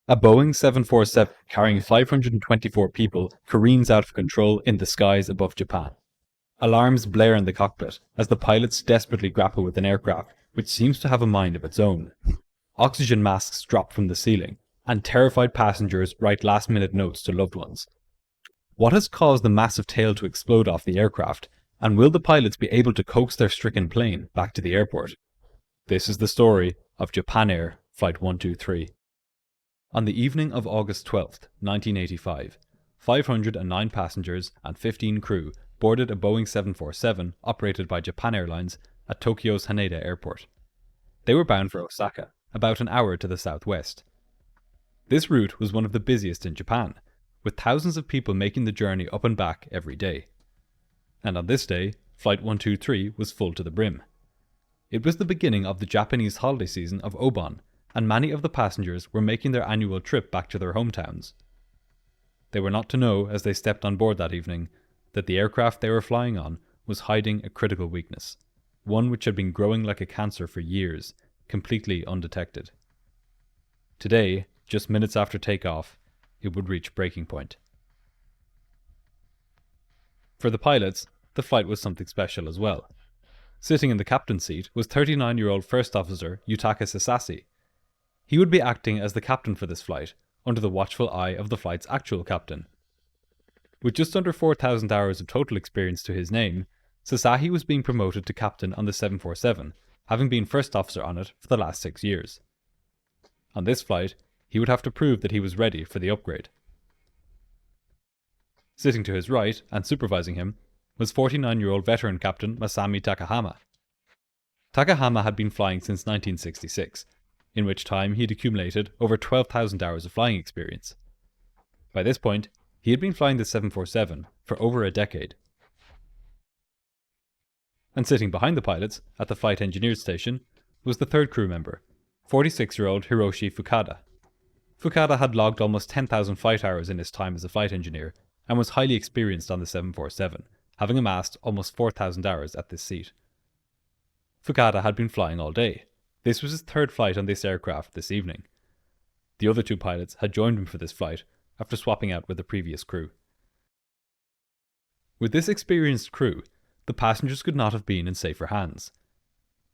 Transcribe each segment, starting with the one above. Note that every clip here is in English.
A Boeing 747 carrying 524 people careens out of control in the skies above Japan. Alarms blare in the cockpit as the pilots desperately grapple with an aircraft which seems to have a mind of its own. Oxygen masks drop from the ceiling, and terrified passengers write last-minute notes to loved ones. What has caused the massive tail to explode off the aircraft, and will the pilots be able to coax their stricken plane back to the airport? This is the story of Japan Air Flight 123. On the evening of August 12, 1985, 509 passengers and 15 crew boarded a Boeing 747 operated by Japan Airlines at Tokyo's Haneda Airport. They were bound for Osaka, about an hour to the southwest. This route was one of the busiest in Japan, with thousands of people making the journey up and back every day. And on this day, Flight 123 was full to the brim. It was the beginning of the Japanese holiday season of Obon, and many of the passengers were making their annual trip back to their hometowns. They were not to know, as they stepped on board that evening, that the aircraft they were flying on was hiding a critical weakness, one which had been growing like a cancer for years, completely undetected. Today, just minutes after takeoff, it would reach breaking point. For the pilots, the flight was something special as well. Sitting in the captain's seat was 39-year-old First Officer Yutaka Sasaki. He would be acting as the captain for this flight, under the watchful eye of the flight's actual captain. With just under 4,000 hours of total experience to his name, Sasaki was being promoted to captain on the 747, having been first officer on it for the last 6 years. On this flight, he would have to prove that he was ready for the upgrade. Sitting to his right, and supervising him, was 49-year-old veteran captain Masami Takahama. Takahama had been flying since 1966, in which time he had accumulated over 12,000 hours of flying experience. By this point, he had been flying the 747 for over a decade. And sitting behind the pilots, at the flight engineers station, was the third crew member, 46-year-old Hiroshi Fukada. Fukada had logged almost 10,000 flight hours in his time as a flight engineer, and was highly experienced on the 747, having amassed almost 4,000 hours at this seat. Fukada had been flying all day. This was his third flight on this aircraft this evening. The other two pilots had joined him for this flight, after swapping out with the previous crew. With this experienced crew, the passengers could not have been in safer hands.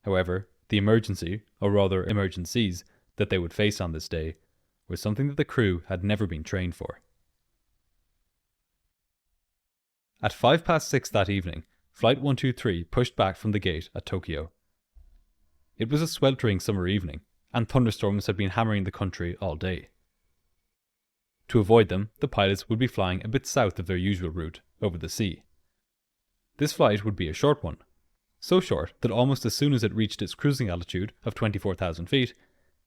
However, the emergency, or rather emergencies, that they would face on this day was something that the crew had never been trained for. At 6:05 that evening, Flight 123 pushed back from the gate at Tokyo. It was a sweltering summer evening, and thunderstorms had been hammering the country all day. To avoid them, the pilots would be flying a bit south of their usual route, over the sea. This flight would be a short one, so short that almost as soon as it reached its cruising altitude of 24,000 feet,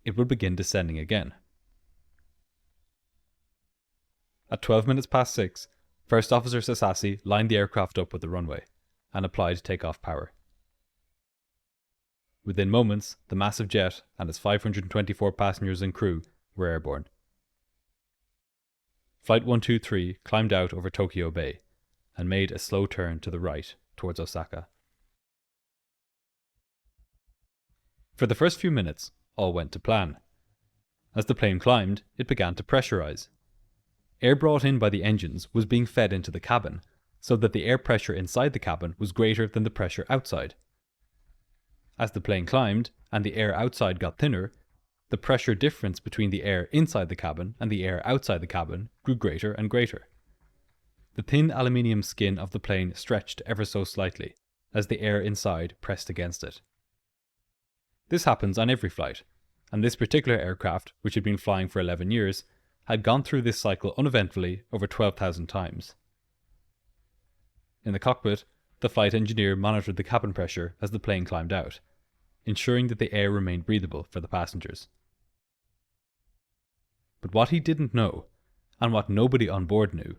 it would begin descending again. At 6:12, First Officer Sasaki lined the aircraft up with the runway, and applied takeoff power. Within moments, the massive jet and its 524 passengers and crew were airborne. Flight 123 climbed out over Tokyo Bay, and made a slow turn to the right towards Osaka. For the first few minutes, all went to plan. As the plane climbed, it began to pressurize. Air brought in by the engines was being fed into the cabin, so that the air pressure inside the cabin was greater than the pressure outside. As the plane climbed, and the air outside got thinner, the pressure difference between the air inside the cabin and the air outside the cabin grew greater and greater. The thin aluminium skin of the plane stretched ever so slightly, as the air inside pressed against it. This happens on every flight, and this particular aircraft, which had been flying for 11 years, had gone through this cycle uneventfully over 12,000 times. In the cockpit, the flight engineer monitored the cabin pressure as the plane climbed out, ensuring that the air remained breathable for the passengers. But what he didn't know, and what nobody on board knew,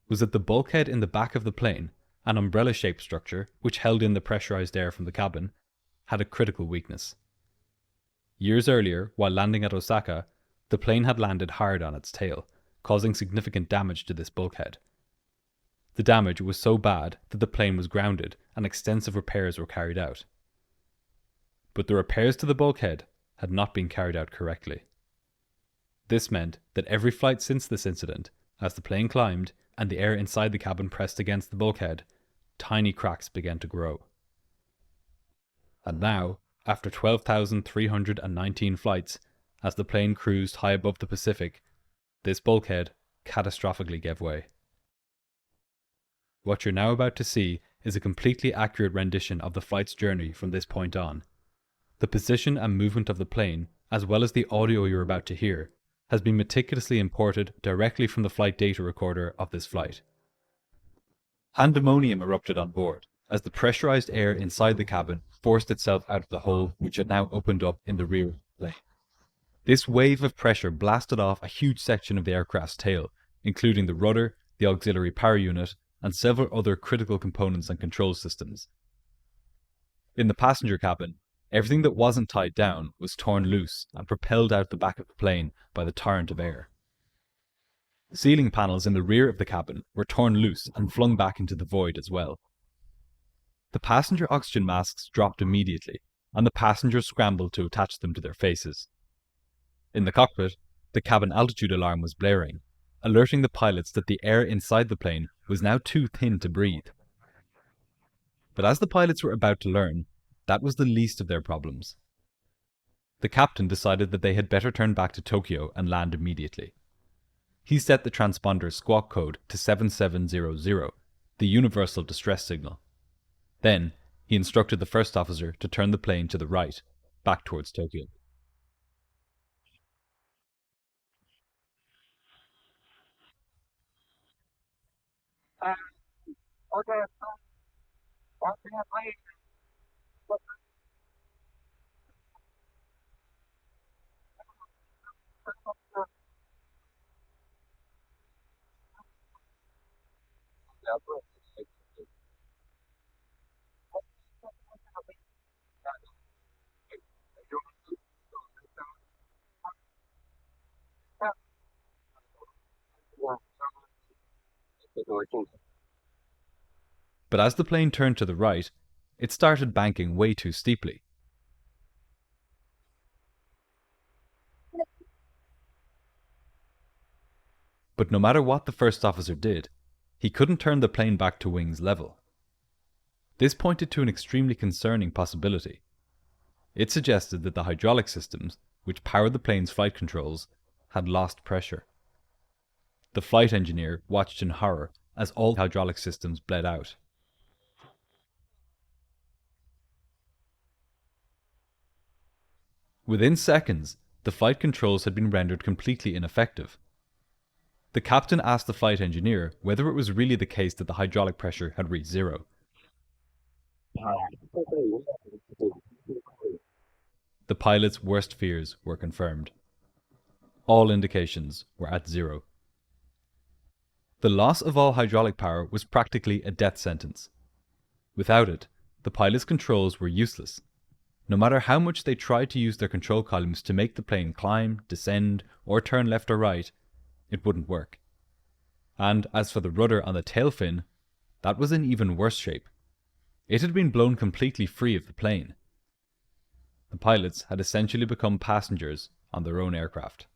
was that the bulkhead in the back of the plane, an umbrella-shaped structure which held in the pressurized air from the cabin, had a critical weakness. Years earlier, while landing at Osaka, the plane had landed hard on its tail, causing significant damage to this bulkhead. The damage was so bad that the plane was grounded and extensive repairs were carried out. But the repairs to the bulkhead had not been carried out correctly. This meant that every flight since this incident, as the plane climbed and the air inside the cabin pressed against the bulkhead, tiny cracks began to grow. And now, after 12,319 flights, as the plane cruised high above the Pacific, this bulkhead catastrophically gave way. What you're now about to see is a completely accurate rendition of the flight's journey from this point on. The position and movement of the plane, as well as the audio you're about to hear, has been meticulously imported directly from the flight data recorder of this flight. Pandemonium erupted on board, as the pressurized air inside the cabin forced itself out of the hole which had now opened up in the rear of the plane. This wave of pressure blasted off a huge section of the aircraft's tail, including the rudder, the auxiliary power unit, and several other critical components and control systems. In the passenger cabin, everything that wasn't tied down was torn loose and propelled out the back of the plane by the torrent of air. Ceiling panels in the rear of the cabin were torn loose and flung back into the void as well. The passenger oxygen masks dropped immediately, and the passengers scrambled to attach them to their faces. In the cockpit, the cabin altitude alarm was blaring, alerting the pilots that the air inside the plane was now too thin to breathe. But as the pilots were about to learn, that was the least of their problems. The captain decided that they had better turn back to Tokyo and land immediately. He set the transponder's squawk code to 7700, the universal distress signal. Then, he instructed the first officer to turn the plane to the right, back towards Tokyo. But as the plane turned to the right, it started banking way too steeply. But no matter what the first officer did, he couldn't turn the plane back to wings level. This pointed to an extremely concerning possibility. It suggested that the hydraulic systems, which powered the plane's flight controls, had lost pressure. The flight engineer watched in horror as all hydraulic systems bled out. Within seconds, the flight controls had been rendered completely ineffective. The captain asked the flight engineer whether it was really the case that the hydraulic pressure had reached zero. The pilot's worst fears were confirmed. All indications were at zero. The loss of all hydraulic power was practically a death sentence. Without it, the pilot's controls were useless. No matter how much they tried to use their control columns to make the plane climb, descend, or turn left or right, it wouldn't work. And as for the rudder on the tail fin, that was in even worse shape. It had been blown completely free of the plane. The pilots had essentially become passengers on their own aircraft.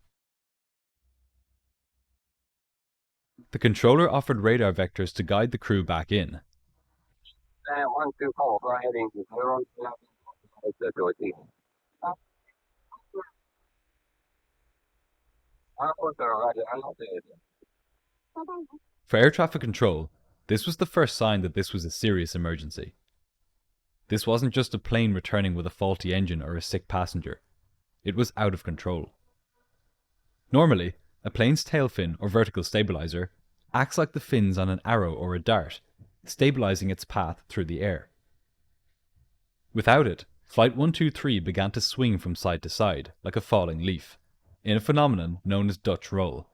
The controller offered radar vectors to guide the crew back in. 124, go ahead into 0. For air traffic control, this was the first sign that this was a serious emergency. This wasn't just a plane returning with a faulty engine or a sick passenger. It was out of control. Normally, a plane's tail fin or vertical stabilizer acts like the fins on an arrow or a dart, stabilizing its path through the air. Without it, Flight 123 began to swing from side to side like a falling leaf, in a phenomenon known as Dutch roll.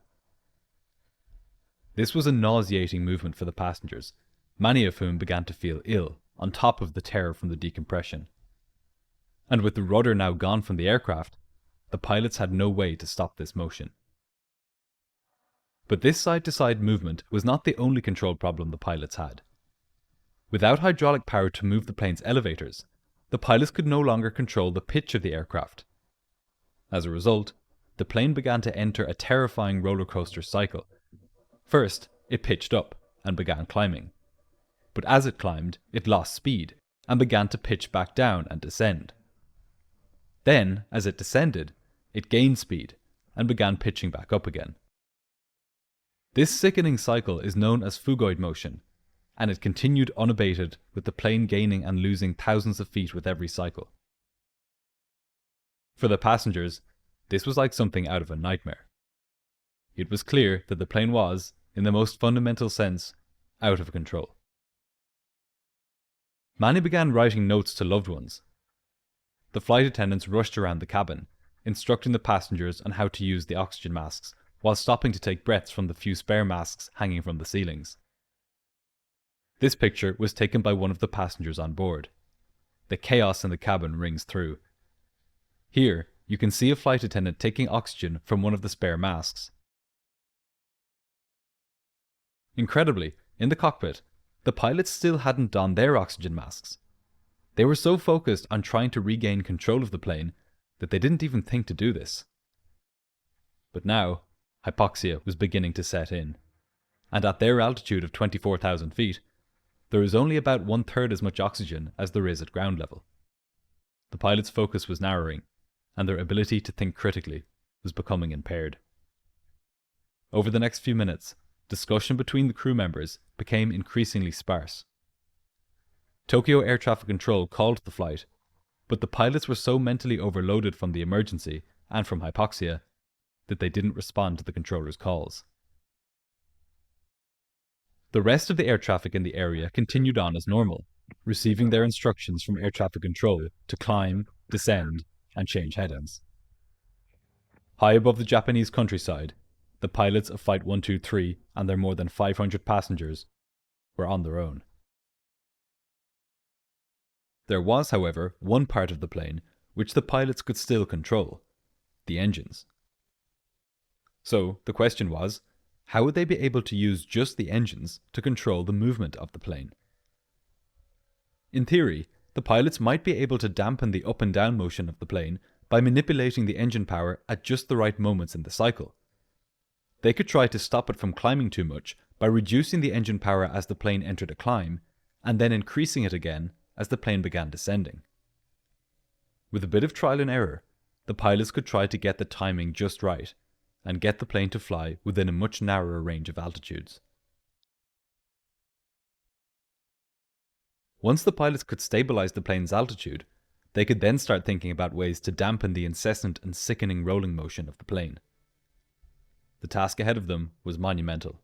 This was a nauseating movement for the passengers, many of whom began to feel ill, on top of the terror from the decompression. And with the rudder now gone from the aircraft, the pilots had no way to stop this motion. But this side-to-side movement was not the only control problem the pilots had. Without hydraulic power to move the plane's elevators, the pilots could no longer control the pitch of the aircraft. As a result, the plane began to enter a terrifying roller coaster cycle. First, it pitched up and began climbing. But as it climbed, it lost speed and began to pitch back down and descend. Then, as it descended, it gained speed and began pitching back up again. This sickening cycle is known as phugoid motion, and it continued unabated, with the plane gaining and losing thousands of feet with every cycle. For the passengers, this was like something out of a nightmare. It was clear that the plane was, in the most fundamental sense, out of control. Many began writing notes to loved ones. The flight attendants rushed around the cabin, instructing the passengers on how to use the oxygen masks, while stopping to take breaths from the few spare masks hanging from the ceilings. This picture was taken by one of the passengers on board. The chaos in the cabin rings through. Here, you can see a flight attendant taking oxygen from one of the spare masks. Incredibly, in the cockpit, the pilots still hadn't donned their oxygen masks. They were so focused on trying to regain control of the plane that they didn't even think to do this. But now, hypoxia was beginning to set in, and at their altitude of 24,000 feet, there is only about 1/3 as much oxygen as there is at ground level. The pilots' focus was narrowing, and their ability to think critically was becoming impaired. Over the next few minutes, discussion between the crew members became increasingly sparse. Tokyo Air Traffic Control called the flight, but the pilots were so mentally overloaded from the emergency and from hypoxia that they didn't respond to the controller's calls. The rest of the air traffic in the area continued on as normal, receiving their instructions from air traffic control to climb, descend, and change headings. High above the Japanese countryside, the pilots of Flight 123 and their more than 500 passengers were on their own. There was, however, one part of the plane which the pilots could still control: the engines. So, the question was, how would they be able to use just the engines to control the movement of the plane? In theory, the pilots might be able to dampen the up and down motion of the plane by manipulating the engine power at just the right moments in the cycle. They could try to stop it from climbing too much by reducing the engine power as the plane entered a climb, and then increasing it again as the plane began descending. With a bit of trial and error, the pilots could try to get the timing just right, and get the plane to fly within a much narrower range of altitudes. Once the pilots could stabilize the plane's altitude, they could then start thinking about ways to dampen the incessant and sickening rolling motion of the plane. The task ahead of them was monumental.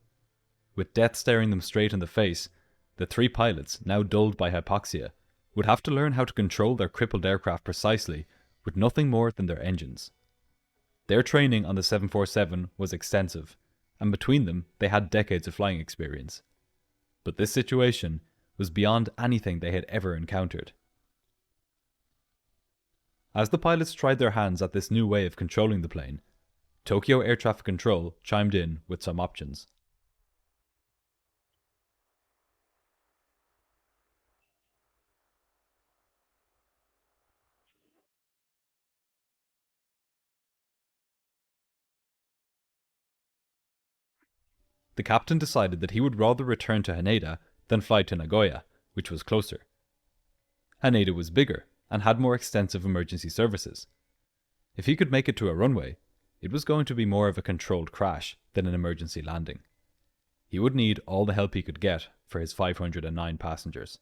With death staring them straight in the face, the three pilots, now dulled by hypoxia, would have to learn how to control their crippled aircraft precisely with nothing more than their engines. Their training on the 747 was extensive, and between them they had decades of flying experience. But this situation was beyond anything they had ever encountered. As the pilots tried their hands at this new way of controlling the plane, Tokyo Air Traffic Control chimed in with some options. The captain decided that he would rather return to Haneda than fly to Nagoya, which was closer. Haneda was bigger and had more extensive emergency services. If he could make it to a runway, it was going to be more of a controlled crash than an emergency landing. He would need all the help he could get for his 509 passengers.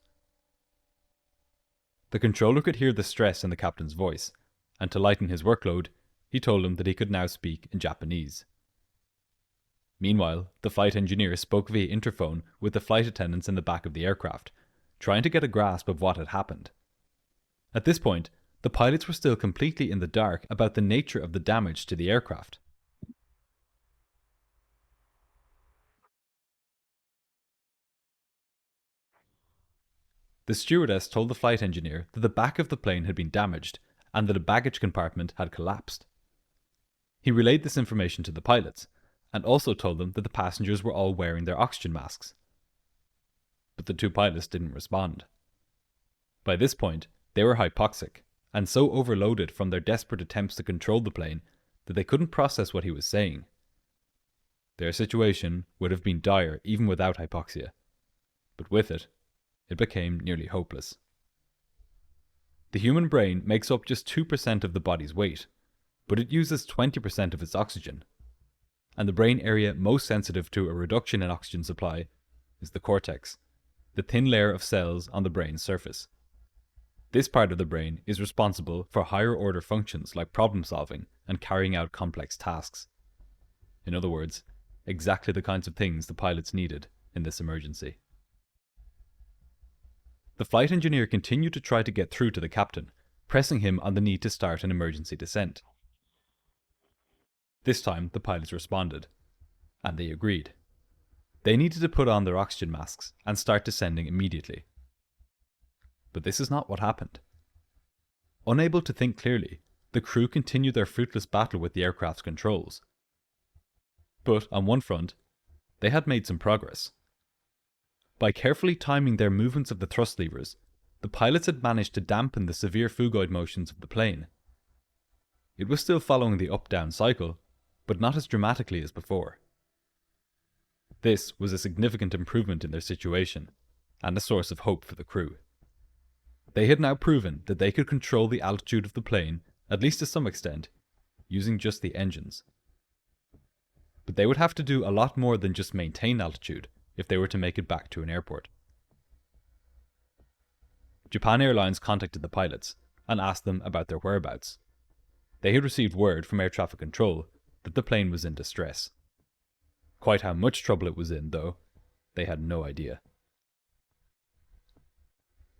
The controller could hear the stress in the captain's voice, and to lighten his workload, he told him that he could now speak in Japanese. Meanwhile, the flight engineer spoke via interphone with the flight attendants in the back of the aircraft, trying to get a grasp of what had happened. At this point, the pilots were still completely in the dark about the nature of the damage to the aircraft. The stewardess told the flight engineer that the back of the plane had been damaged and that a baggage compartment had collapsed. He relayed this information to the pilots, and also told them that the passengers were all wearing their oxygen masks. But the two pilots didn't respond. By this point, they were hypoxic, and so overloaded from their desperate attempts to control the plane that they couldn't process what he was saying. Their situation would have been dire even without hypoxia, but with it, it became nearly hopeless. The human brain makes up just 2% of the body's weight, but it uses 20% of its oxygen, and the brain area most sensitive to a reduction in oxygen supply is the cortex, the thin layer of cells on the brain's surface. This part of the brain is responsible for higher order functions like problem solving and carrying out complex tasks. In other words, exactly the kinds of things the pilots needed in this emergency. The flight engineer continued to try to get through to the captain, pressing him on the need to start an emergency descent. This time the pilots responded, and they agreed. They needed to put on their oxygen masks and start descending immediately. But this is not what happened. Unable to think clearly, the crew continued their fruitless battle with the aircraft's controls. But on one front, they had made some progress. By carefully timing their movements of the thrust levers, the pilots had managed to dampen the severe phugoid motions of the plane. It was still following the up-down cycle, but not as dramatically as before. This was a significant improvement in their situation, and a source of hope for the crew. They had now proven that they could control the altitude of the plane, at least to some extent, using just the engines. But they would have to do a lot more than just maintain altitude if they were to make it back to an airport. Japan Airlines contacted the pilots and asked them about their whereabouts. They had received word from air traffic control that the plane was in distress. Quite how much trouble it was in, though, they had no idea.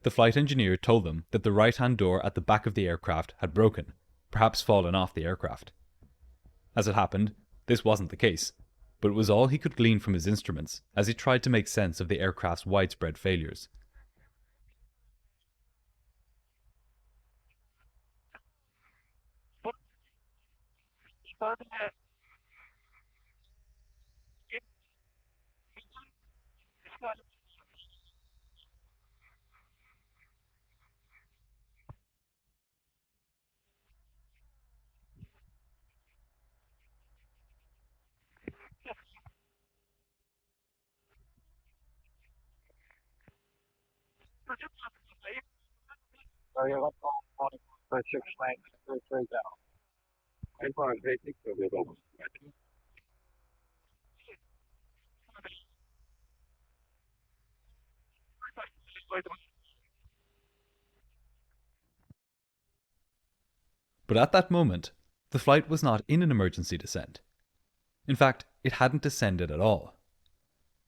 The flight engineer told them that the right-hand door at the back of the aircraft had broken, perhaps fallen off the aircraft. As it happened, this wasn't the case, but it was all he could glean from his instruments as he tried to make sense of the aircraft's widespread failures. But at that moment, the flight was not in an emergency descent. In fact, it hadn't descended at all.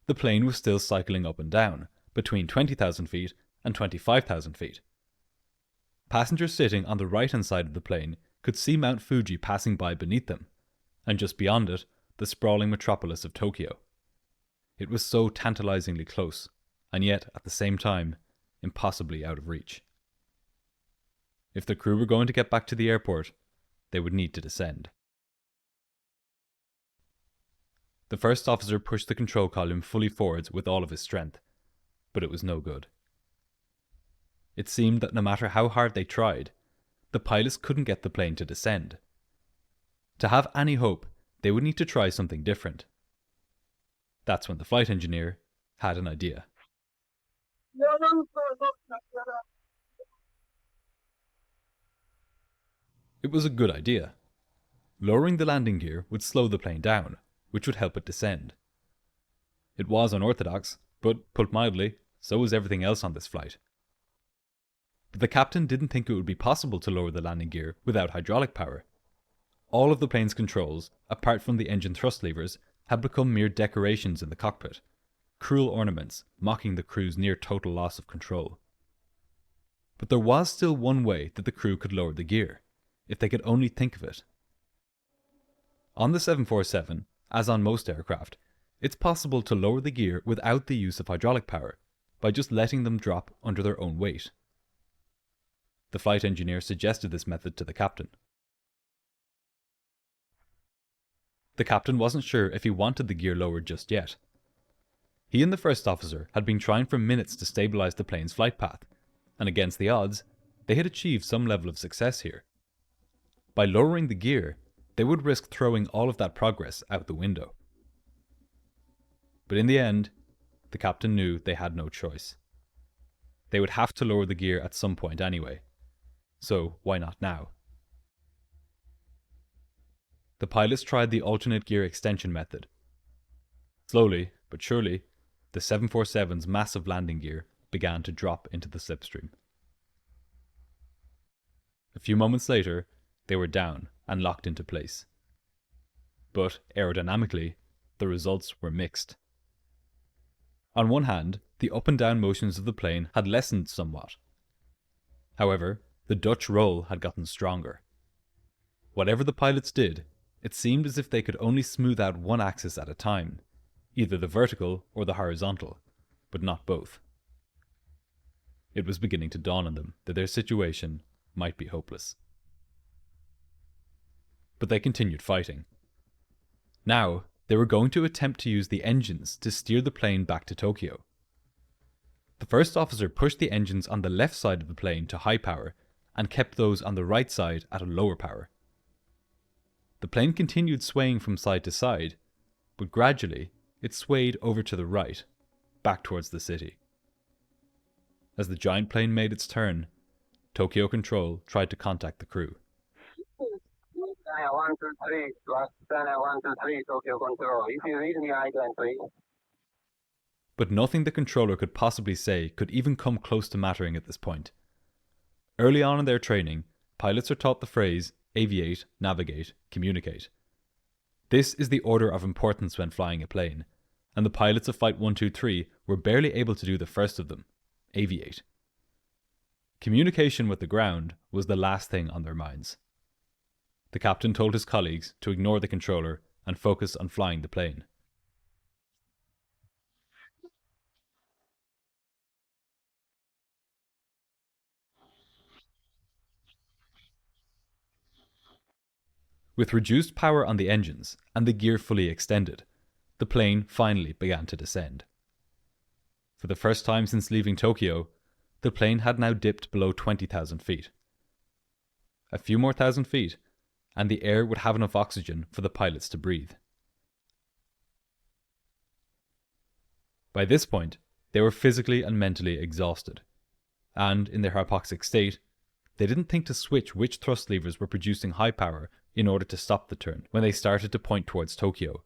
The plane was still cycling up and down, between 20,000 feet and 25,000 feet. Passengers sitting on the right-hand side of the plane could see Mount Fuji passing by beneath them, and just beyond it, the sprawling metropolis of Tokyo. It was so tantalizingly close, and yet, at the same time, impossibly out of reach. If the crew were going to get back to the airport, they would need to descend. The first officer pushed the control column fully forwards with all of his strength, but it was no good. It seemed that no matter how hard they tried, the pilots couldn't get the plane to descend. To have any hope, they would need to try something different. That's when the flight engineer had an idea. It was a good idea. Lowering the landing gear would slow the plane down, which would help it descend. It was unorthodox, but put mildly, so was everything else on this flight. But the captain didn't think it would be possible to lower the landing gear without hydraulic power. All of the plane's controls, apart from the engine thrust levers, had become mere decorations in the cockpit, cruel ornaments mocking the crew's near total loss of control. But there was still one way that the crew could lower the gear, if they could only think of it. On the 747, as on most aircraft, it's possible to lower the gear without the use of hydraulic power, by just letting them drop under their own weight. The flight engineer suggested this method to the captain. The captain wasn't sure if he wanted the gear lowered just yet. He and the first officer had been trying for minutes to stabilize the plane's flight path, and against the odds, they had achieved some level of success here. By lowering the gear, they would risk throwing all of that progress out the window. But in the end, the captain knew they had no choice. They would have to lower the gear at some point anyway, so why not now? The pilots tried the alternate gear extension method. Slowly, but surely, the 747's massive landing gear began to drop into the slipstream. A few moments later, they were down and locked into place. But aerodynamically, the results were mixed. On one hand, the up and down motions of the plane had lessened somewhat. However, the Dutch roll had gotten stronger. Whatever the pilots did, it seemed as if they could only smooth out one axis at a time, either the vertical or the horizontal, but not both. It was beginning to dawn on them that their situation might be hopeless. But they continued fighting. Now, they were going to attempt to use the engines to steer the plane back to Tokyo. The first officer pushed the engines on the left side of the plane to high power and kept those on the right side at a lower power. The plane continued swaying from side to side, but gradually it swayed over to the right, back towards the city. As the giant plane made its turn, Tokyo Control tried to contact the crew. 123, 123, Tokyo Control. If you read me, I can please. But nothing the controller could possibly say could even come close to mattering at this point. Early on in their training, pilots are taught the phrase aviate, navigate, communicate. This is the order of importance when flying a plane, and the pilots of Flight 123 were barely able to do the first of them, aviate. Communication with the ground was the last thing on their minds. The captain told his colleagues to ignore the controller and focus on flying the plane. With reduced power on the engines and the gear fully extended, the plane finally began to descend. For the first time since leaving Tokyo, the plane had now dipped below 20,000 feet. A few more thousand feet, and the air would have enough oxygen for the pilots to breathe. By this point, they were physically and mentally exhausted, and in their hypoxic state, they didn't think to switch which thrust levers were producing high power in order to stop the turn when they started to point towards Tokyo.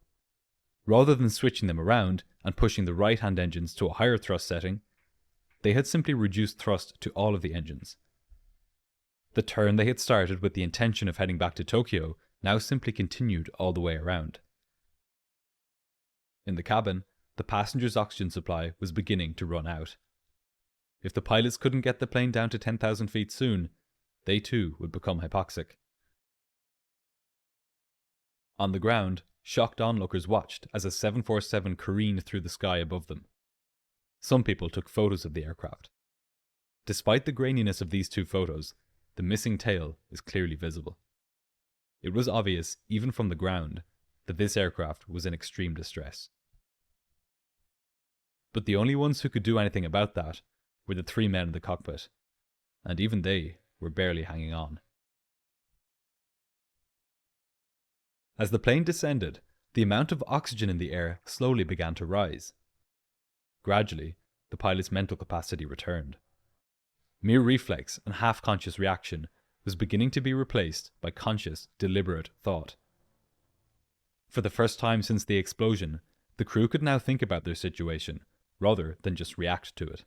Rather than switching them around and pushing the right-hand engines to a higher thrust setting, they had simply reduced thrust to all of the engines. The turn they had started with the intention of heading back to Tokyo now simply continued all the way around. In the cabin, the passengers' oxygen supply was beginning to run out. If the pilots couldn't get the plane down to 10,000 feet soon, they too would become hypoxic. On the ground, shocked onlookers watched as a 747 careened through the sky above them. Some people took photos of the aircraft. Despite the graininess of these two photos, the missing tail is clearly visible. It was obvious, even from the ground, that this aircraft was in extreme distress. But the only ones who could do anything about that were the three men in the cockpit, and even they were barely hanging on. As the plane descended, the amount of oxygen in the air slowly began to rise. Gradually, the pilot's mental capacity returned. Mere reflex and half-conscious reaction was beginning to be replaced by conscious, deliberate thought. For the first time since the explosion, the crew could now think about their situation, rather than just react to it.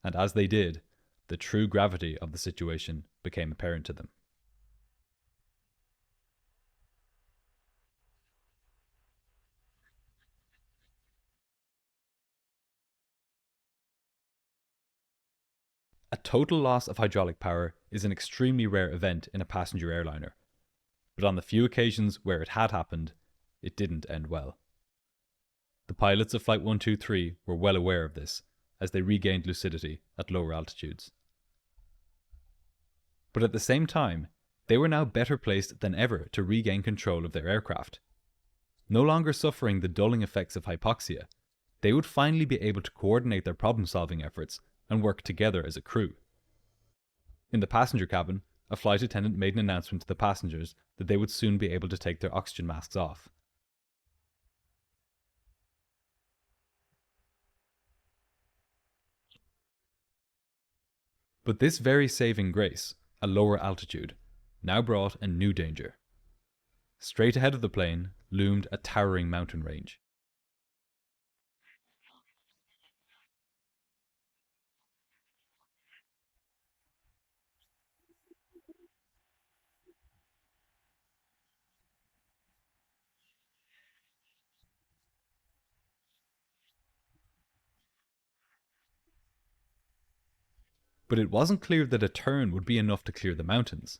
And as they did, the true gravity of the situation became apparent to them. A total loss of hydraulic power is an extremely rare event in a passenger airliner, but on the few occasions where it had happened, it didn't end well. The pilots of Flight 123 were well aware of this as they regained lucidity at lower altitudes. But at the same time, they were now better placed than ever to regain control of their aircraft. No longer suffering the dulling effects of hypoxia, they would finally be able to coordinate their problem-solving efforts and work together as a crew. In the passenger cabin, a flight attendant made an announcement to the passengers that they would soon be able to take their oxygen masks off. But this very saving grace, a lower altitude, now brought a new danger. Straight ahead of the plane loomed a towering mountain range. But it wasn't clear that a turn would be enough to clear the mountains.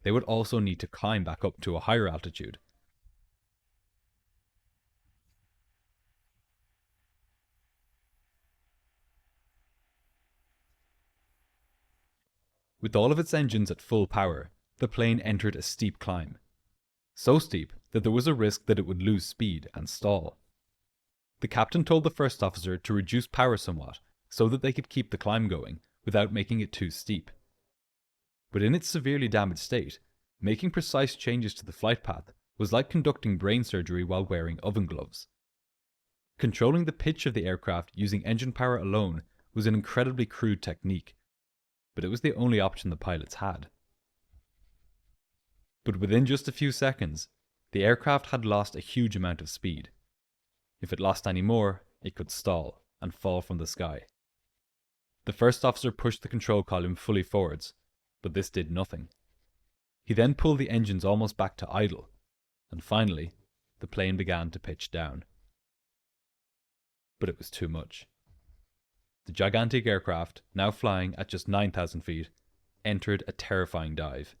They would also need to climb back up to a higher altitude. With all of its engines at full power, the plane entered a steep climb. So steep that there was a risk that it would lose speed and stall. The captain told the first officer to reduce power somewhat so that they could keep the climb going without making it too steep. But in its severely damaged state, making precise changes to the flight path was like conducting brain surgery while wearing oven gloves. Controlling the pitch of the aircraft using engine power alone was an incredibly crude technique, but it was the only option the pilots had. But within just a few seconds, the aircraft had lost a huge amount of speed. If it lost any more, it could stall and fall from the sky. The first officer pushed the control column fully forwards, but this did nothing. He then pulled the engines almost back to idle, and finally, the plane began to pitch down. But it was too much. The gigantic aircraft, now flying at just 9,000 feet, entered a terrifying dive.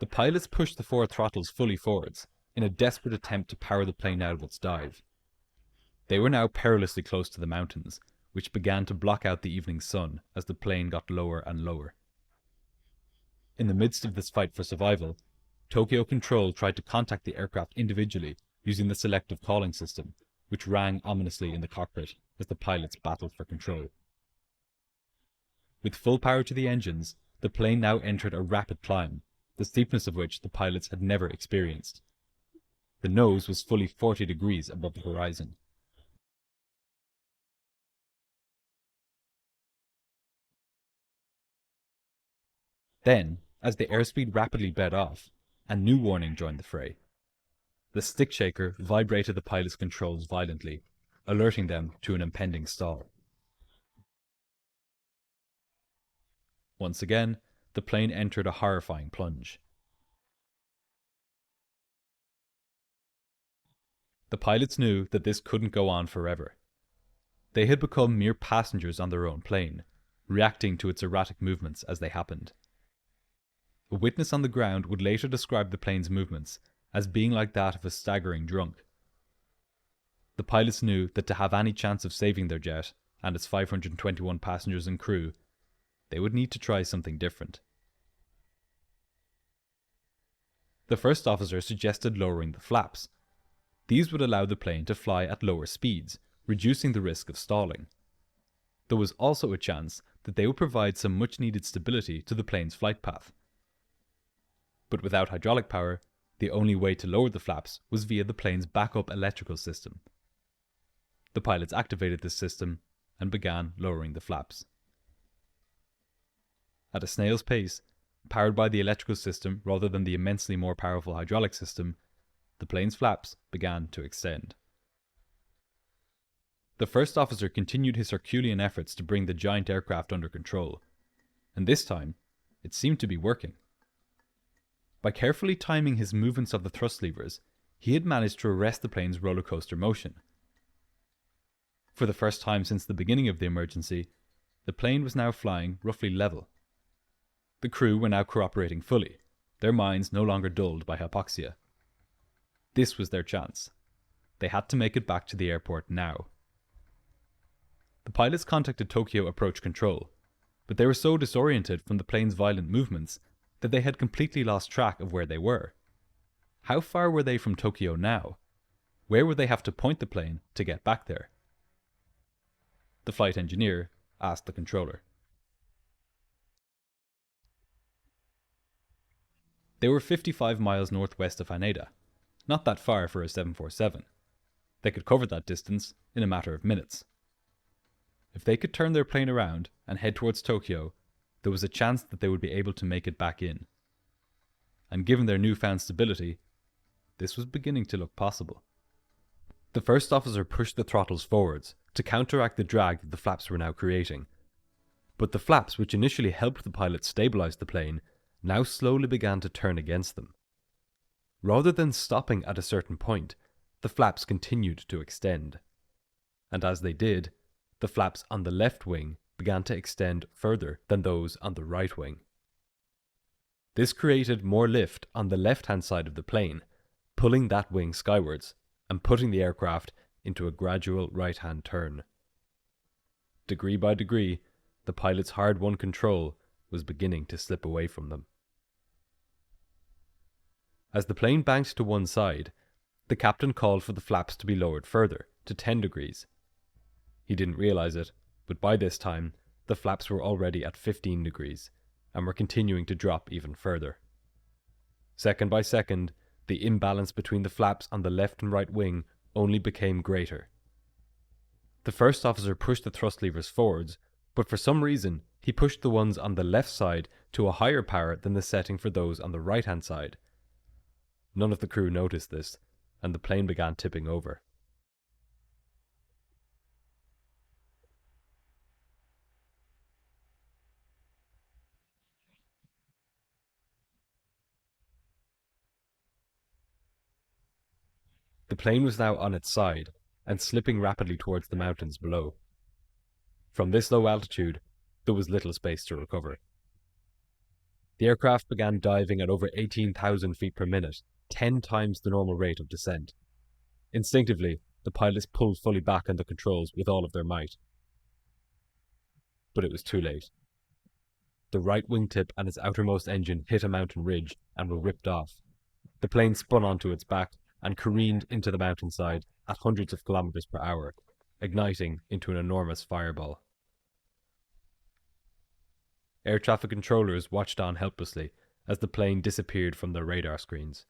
The pilots pushed the four throttles fully forwards, in a desperate attempt to power the plane out of its dive. They were now perilously close to the mountains, which began to block out the evening sun as the plane got lower and lower. In the midst of this fight for survival, Tokyo Control tried to contact the aircraft individually using the selective calling system, which rang ominously in the cockpit as the pilots battled for control. With full power to the engines, the plane now entered a rapid climb, the steepness of which the pilots had never experienced. The nose was fully 40 degrees above the horizon. Then, as the airspeed rapidly bled off, a new warning joined the fray. The stick shaker vibrated the pilot's controls violently, alerting them to an impending stall. Once again, the plane entered a horrifying plunge. The pilots knew that this couldn't go on forever. They had become mere passengers on their own plane, reacting to its erratic movements as they happened. A witness on the ground would later describe the plane's movements as being like that of a staggering drunk. The pilots knew that to have any chance of saving their jet and its 521 passengers and crew, they would need to try something different. The first officer suggested lowering the flaps. These would allow the plane to fly at lower speeds, reducing the risk of stalling. There was also a chance that they would provide some much needed stability to the plane's flight path. But without hydraulic power, the only way to lower the flaps was via the plane's backup electrical system. The pilots activated this system and began lowering the flaps. At a snail's pace, powered by the electrical system rather than the immensely more powerful hydraulic system, the plane's flaps began to extend. The first officer continued his Herculean efforts to bring the giant aircraft under control, and this time, it seemed to be working. By carefully timing his movements of the thrust levers, he had managed to arrest the plane's roller coaster motion. For the first time since the beginning of the emergency, the plane was now flying roughly level. The crew were now cooperating fully, their minds no longer dulled by hypoxia. This was their chance. They had to make it back to the airport now. The The pilots contacted Tokyo Approach Control, but they were so disoriented from the plane's violent movements that they had completely lost track of where they were. How far were they from Tokyo now? Where would they have to point the plane to get back there? The flight engineer asked the controller. They were 55 miles northwest of Haneda, not that far for a 747. They could cover that distance in a matter of minutes. If they could turn their plane around and head towards Tokyo, there was a chance that they would be able to make it back in. And given their newfound stability, this was beginning to look possible. The first officer pushed the throttles forwards to counteract the drag that the flaps were now creating. But the flaps, which initially helped the pilots stabilize the plane, now slowly began to turn against them. Rather than stopping at a certain point, the flaps continued to extend. And as they did, the flaps on the left wing began to extend further than those on the right wing. This created more lift on the left-hand side of the plane, pulling that wing skywards and putting the aircraft into a gradual right-hand turn. Degree by degree, the pilot's hard-won control was beginning to slip away from them. As the plane banked to one side, the captain called for the flaps to be lowered further, to 10 degrees. He didn't realize it, but by this time, the flaps were already at 15 degrees, and were continuing to drop even further. Second by second, the imbalance between the flaps on the left and right wing only became greater. The first officer pushed the thrust levers forwards, but for some reason, he pushed the ones on the left side to a higher power than the setting for those on the right-hand side. None of the crew noticed this, and the plane began tipping over. The plane was now on its side, and slipping rapidly towards the mountains below. From this low altitude, there was little space to recover. The aircraft began diving at over 18,000 feet per minute, 10 times the normal rate of descent. Instinctively, the pilots pulled fully back on the controls with all of their might. But it was too late. The right wingtip and its outermost engine hit a mountain ridge and were ripped off. The plane spun onto its back and careened into the mountainside at hundreds of kilometers per hour, igniting into an enormous fireball. Air traffic controllers watched on helplessly as the plane disappeared from their radar screens.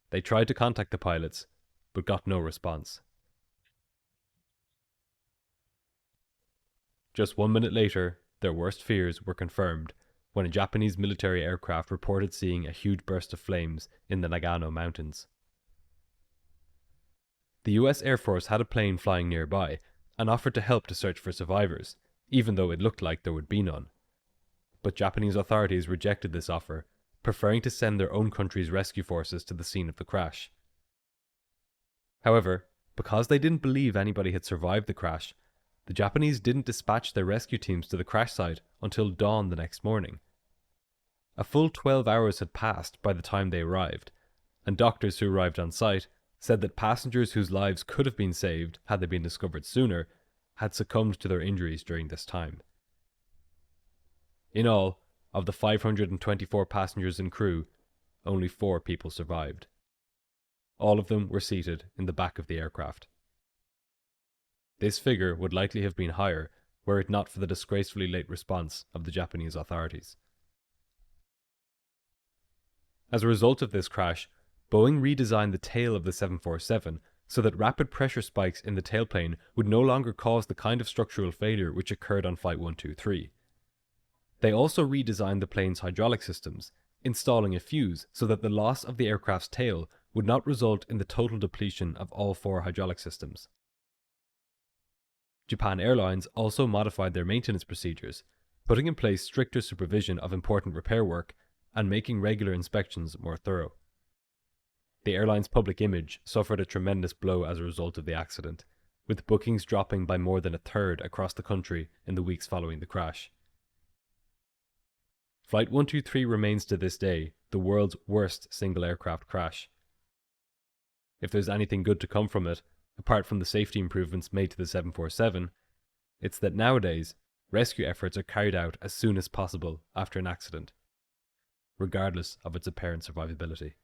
They tried to contact the pilots, but got no response. Just 1 minute later, their worst fears were confirmed when a Japanese military aircraft reported seeing a huge burst of flames in the Nagano Mountains. The US Air Force had a plane flying nearby and offered to help to search for survivors, even though it looked like there would be none. But Japanese authorities rejected this offer, preferring to send their own country's rescue forces to the scene of the crash. However, because they didn't believe anybody had survived the crash, the Japanese didn't dispatch their rescue teams to the crash site until dawn the next morning. A full 12 hours had passed by the time they arrived, and doctors who arrived on site said that passengers whose lives could have been saved had they been discovered sooner had succumbed to their injuries during this time. In all, of the 524 passengers and crew, only 4 people survived. All of them were seated in the back of the aircraft. This figure would likely have been higher were it not for the disgracefully late response of the Japanese authorities. As a result of this crash, Boeing redesigned the tail of the 747 so that rapid pressure spikes in the tailplane would no longer cause the kind of structural failure which occurred on Flight 123. They also redesigned the plane's hydraulic systems, installing a fuse so that the loss of the aircraft's tail would not result in the total depletion of all 4 hydraulic systems. Japan Airlines also modified their maintenance procedures, putting in place stricter supervision of important repair work and making regular inspections more thorough. The airline's public image suffered a tremendous blow as a result of the accident, with bookings dropping by more than a third across the country in the weeks following the crash. Flight 123 remains to this day the world's worst single aircraft crash. If there's anything good to come from it, apart from the safety improvements made to the 747, It's that nowadays, rescue efforts are carried out as soon as possible after an accident, regardless of its apparent survivability.